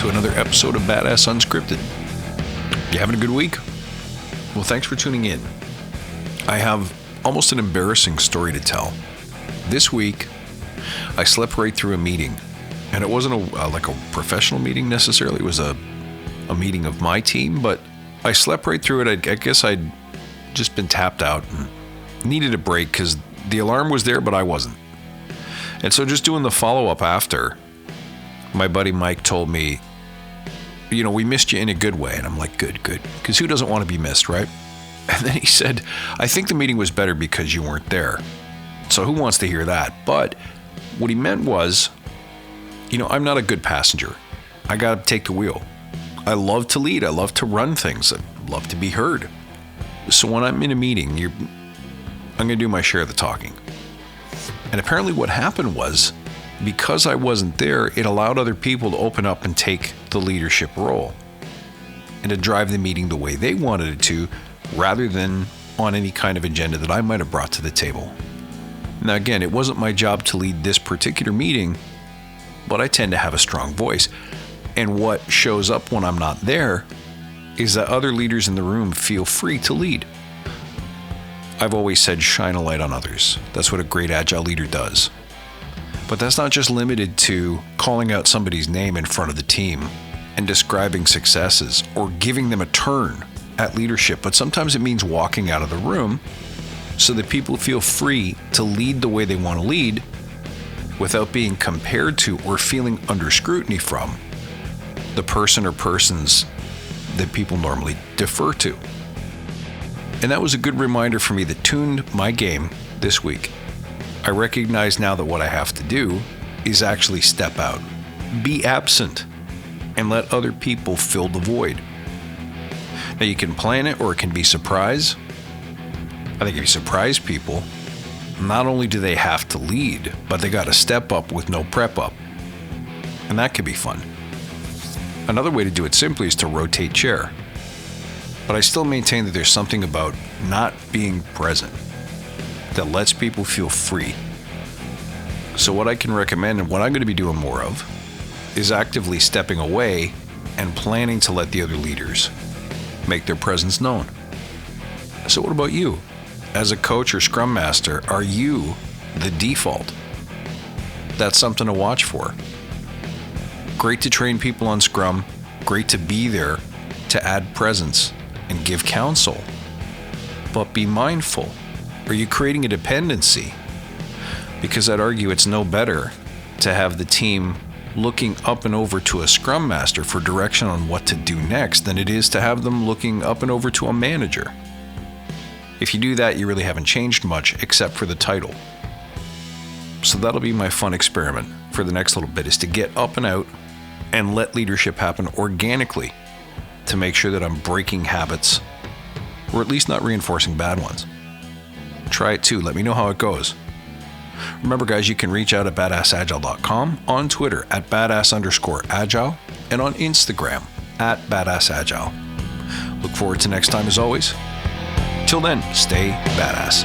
to another episode of Badass Unscripted. You having a good week? Well, thanks for tuning in. I have almost an embarrassing story to tell. This week, I slept right through a meeting, and it wasn't like a professional meeting necessarily. It was a meeting of my team, but I slept right through it. I guess I'd just been tapped out and needed a break because the alarm was there, but I wasn't. And so just doing the follow-up after, my buddy Mike told me, we missed you in a good way. And I'm like, good. Because who doesn't want to be missed, right? And then he said, I think the meeting was better because you weren't there. So who wants to hear that? But what he meant was, I'm not a good passenger. I got to take the wheel. I love to lead. I love to run things. I love to be heard. So when I'm in a meeting, I'm going to do my share of the talking. And apparently what happened was, because I wasn't there, it allowed other people to open up and take the leadership role and to drive the meeting the way they wanted it to, rather than on any kind of agenda that I might have brought to the table. Now again, it wasn't my job to lead this particular meeting, but I tend to have a strong voice. And what shows up when I'm not there is that other leaders in the room feel free to lead. I've always said shine a light on others. That's what a great Agile leader does. But that's not just limited to calling out somebody's name in front of the team and describing successes or giving them a turn at leadership, but sometimes it means walking out of the room so that people feel free to lead the way they want to lead without being compared to or feeling under scrutiny from the person or persons that people normally defer to. And that was a good reminder for me that tuned my game this week. I recognize now that what I have to do is actually step out, be absent, and let other people fill the void. Now you can plan it or it can be surprise. I think if you surprise people, not only do they have to lead, but they got to step up with no prep up. And that could be fun. Another way to do it simply is to rotate chair. But I still maintain that there's something about not being present that lets people feel free. So what I can recommend, and what I'm going to be doing more of, is actively stepping away and planning to let the other leaders make their presence known. So what about you? As a coach or scrum master, are you the default? That's something to watch for. Great to train people on Scrum, great to be there to add presence and give counsel. But be mindful. Are you creating a dependency? Because I'd argue it's no better to have the team looking up and over to a scrum master for direction on what to do next than it is to have them looking up and over to a manager. If you do that, you really haven't changed much except for the title. So that'll be my fun experiment for the next little bit, is to get up and out and let leadership happen organically to make sure that I'm breaking habits, or at least not reinforcing bad ones. Try it too. Let me know how it goes. Remember, guys, you can reach out at badassagile.com, on Twitter at badass_agile, and on Instagram at badassagile. Look forward to next time as always. Till then, stay badass.